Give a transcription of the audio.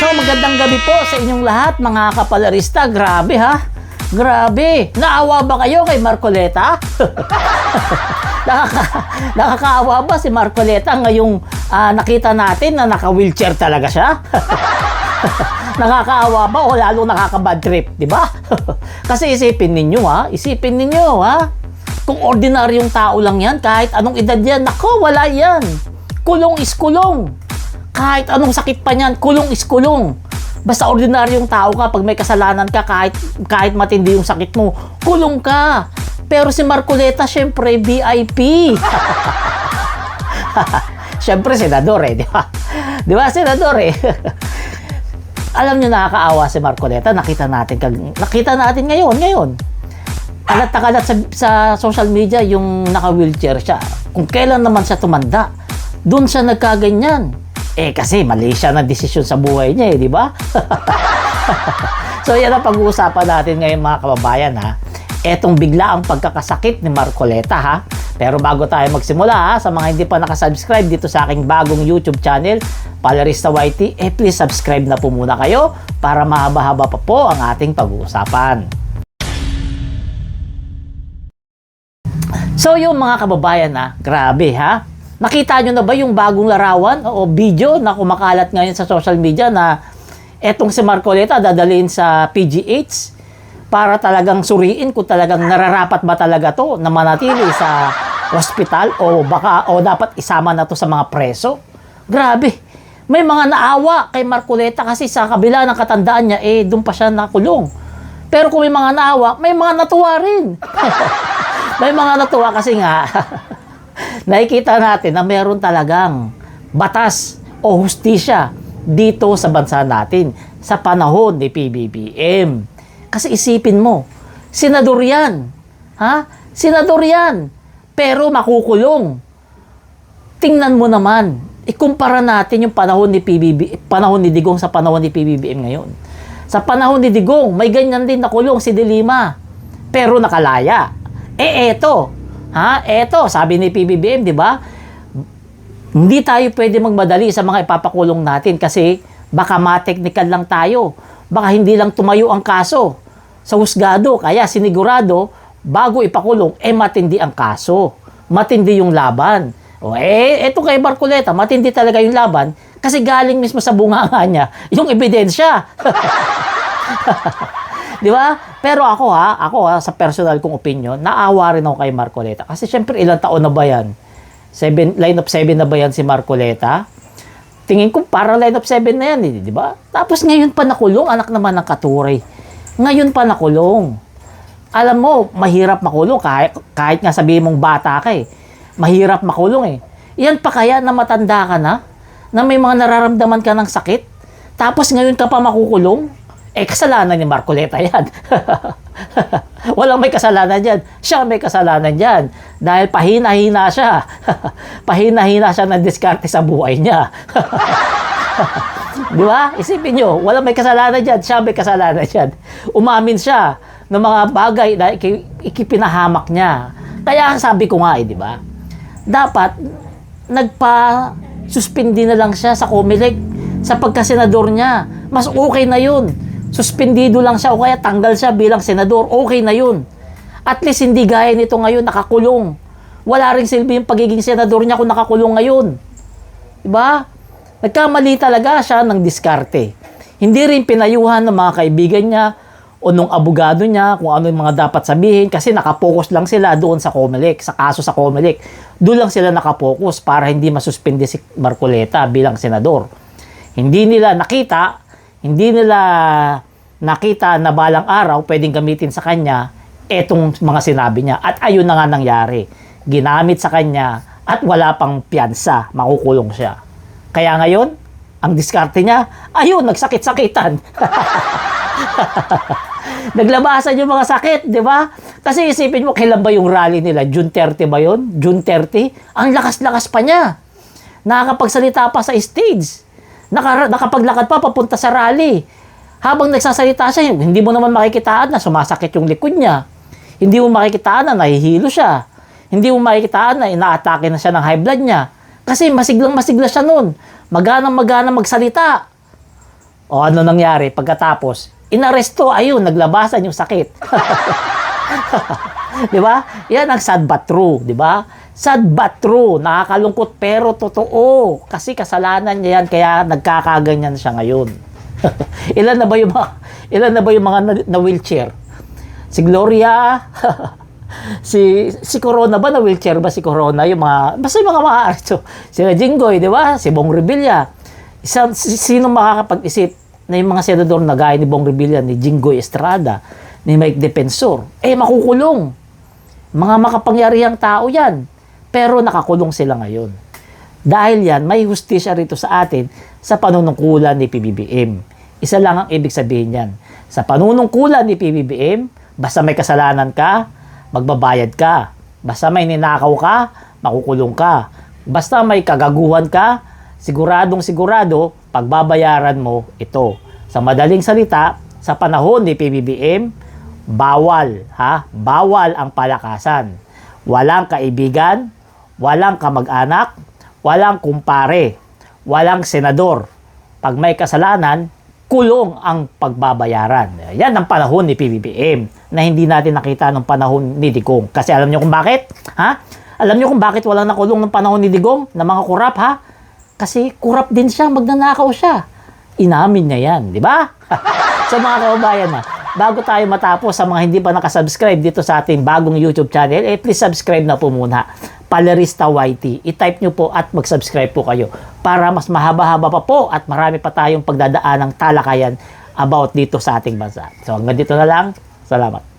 So magandang gabi po sa inyong lahat mga kapalarista. Grabe ha? Grabe. Naawa ba kayo kay Marcoleta? Nakakaawa ba si Marcoleta ngayong nakita natin na naka-wheelchair talaga siya? Nakakaawa ba o lalo nakaka-bad trip, di ba? Kasi isipin ninyo ha, kung ordinaryong tao lang yan, kahit anong edad yan, nako, wala yan. Kulong is kulong. Kahit anong sakit pa niyan, kulong is kulong. Basta ordinaryong tao ka, pag may kasalanan ka, kahit matindi yung sakit mo, kulong ka. Pero si Marcoleta, syempre, VIP. Syempre, senador di ba? Di ba, senador Alam nyo, nakakaawa si Marcoleta. Nakita natin ngayon. Kalat na kalat sa social media yung naka-wheelchair siya. Kung kailan naman siya tumanda, doon siya nagkaganyan. Kasi mali siya ng desisyon sa buhay niya di ba? So yan ang pag-uusapan natin ngayon mga kababayan ha. Etong biglaang pagkakasakit ni Marcoleta ha. Pero bago tayo magsimula sa mga hindi pa nakasubscribe dito sa aking bagong YouTube channel, Palarista YT, please subscribe na po muna kayo para mahaba-haba pa po ang ating pag-uusapan. So yung mga kababayan grabe ha. Nakita nyo na ba yung bagong larawan o video na kumakalat ngayon sa social media na etong si Marcoleta dadalhin sa PGH para talagang suriin kung talagang nararapat ba talaga to na manatili sa hospital o dapat isama na to sa mga preso. Grabe. May mga naawa kay Marcoleta kasi sa kabila ng katandaan niya doon pa siya nakulong. Pero kung may mga naawa, may mga natuwa rin. May mga natuwa kasi nga nakikita natin na meron talagang batas o hustisya dito sa bansa natin sa panahon ni PBBM. Kasi isipin mo, senador yan. Senador yan. Pero makukulong. Tingnan mo naman, ikumpara natin yung panahon ni Digong sa panahon ni PBBM ngayon. Sa panahon ni Digong, may ganyan din nakulong si De Lima. Pero nakalaya. Eto, sabi ni PBBM, di ba? Hindi tayo pwede magmadali sa mga ipapakulong natin kasi baka ma-technical lang tayo. Baka hindi lang tumayo ang kaso sa husgado. Kaya sinigurado, bago ipakulong, matindi ang kaso. Matindi yung laban. Eto kay Marcoleta, matindi talaga yung laban kasi galing mismo sa bunganga niya yung ebidensya. Di ba? Pero ako sa personal kong opinion, naawa rin ako kay Marcoleta. Kasi syempre, ilang taon na ba yan? Line of 7 na ba yan si Marcoleta? Tingin ko parang line of 7 na yan, di ba? Tapos ngayon pa nakulong, anak naman ng katuray. Ngayon pa nakulong. Alam mo, mahirap makulong kahit nga sabihin mong bata ka mahirap makulong Yan pa kaya na matanda ka na may mga nararamdaman ka ng sakit? Tapos ngayon ka pa makukulong? Kasalanan ni Marcoleta yan. Walang may kasalanan dyan. Siya may kasalanan dyan. Dahil pahina-hina siya. Pahina-hina siya ng diskarte sa buhay niya. Di ba? Isipin nyo, walang may kasalanan dyan. Siya may kasalanan dyan. Umamin siya ng mga bagay na ikipinahamak niya. Kaya sabi ko nga di ba? Dapat nagpa-suspindi na lang siya sa COMELEC sa pagkasenador niya. Mas okay na yun. Suspendido lang siya o kaya tanggal siya bilang senador, okay na yun. At least hindi gaya nito ngayon, nakakulong. Wala ring silbi yung pagiging senador niya kung nakakulong ngayon. Diba? Nagkamali talaga siya ng diskarte. Hindi rin pinayuhan ng mga kaibigan niya o nung abogado niya kung ano yung mga dapat sabihin kasi nakapokus lang sila doon sa COMELEC, sa kaso sa COMELEC. Doon lang sila nakapokus para hindi masuspende si Marcoleta bilang senador. Hindi nila nakita na balang araw pwedeng gamitin sa kanya etong mga sinabi niya. At ayun na nga nangyari. Ginamit sa kanya at wala pang piyansa. Makukulong siya. Kaya ngayon, ang diskarte niya, ayun, nagsakit-sakitan. Naglabasan yung mga sakit, di ba? Kasi isipin mo, kailan ba yung rally nila? June 30 ba yun? June 30? Ang lakas-lakas pa niya. Nakakapagsalita pa sa stage. Nakapaglakad pa papunta sa rally. Habang nagsasalita siya, hindi mo naman makikitaan na sumasakit yung likod niya. Hindi mo makikitaan na nahihilo siya. Hindi mo makikitaan na inaatake na siya ng high blood niya. Kasi masiglang-masigla siya noon. Maganang-magana magsalita. O ano nangyari? Pagkatapos, inaresto, ayun, naglabasan yung sakit. Di ba? Yan ang sad but true, di ba? Sad but true, nakakalungkot pero totoo. Kasi kasalanan niya yan, kaya nagkakaganyan siya ngayon. Ilan na ba yung mga na wheelchair? Si Gloria, si Corona ba, na wheelchair ba si Corona? Yung mga, basta yung mga maaarito. Sila Jinggoy, di ba? Si Bong Revilla. Sino makakapag-isip na yung mga senador na gaya ni Bong Revilla, ni Jinggoy Estrada, ni Mike Defensor, makukulong. Mga makapangyarihang tao yan. Pero nakakulong sila ngayon. Dahil yan, may hustisya rito sa atin sa panunungkulan ni PBBM. Isa lang ang ibig sabihin yan. Sa panunungkulan ni PBBM, basta may kasalanan ka, magbabayad ka. Basta may ninakaw ka, makukulong ka. Basta may kagaguhan ka, siguradong sigurado, pagbabayaran mo ito. Sa madaling salita, sa panahon ni PBBM, bawal, bawal ang palakasan. Walang kaibigan, walang kamag-anak, walang kumpare, walang senador. Pag may kasalanan, kulong ang pagbabayaran. Yan ang panahon ni PBBM na hindi natin nakita nung panahon ni Digong. Kasi alam niyo kung bakit? Alam niyo kung bakit walang nakulong nung panahon ni Digong na mga kurap, Kasi kurap din siya, magnanakaw siya. Inamin niya yan, di ba? So mga kababayan bago tayo matapos, sa mga hindi pa nakasubscribe dito sa ating bagong YouTube channel, please subscribe na po muna. Palerista YT. I-type nyo po at mag-subscribe po kayo para mas mahaba-haba pa po at marami pa tayong pagdadaan ng talakayan about dito sa ating bansa. So hanggang dito na lang. Salamat.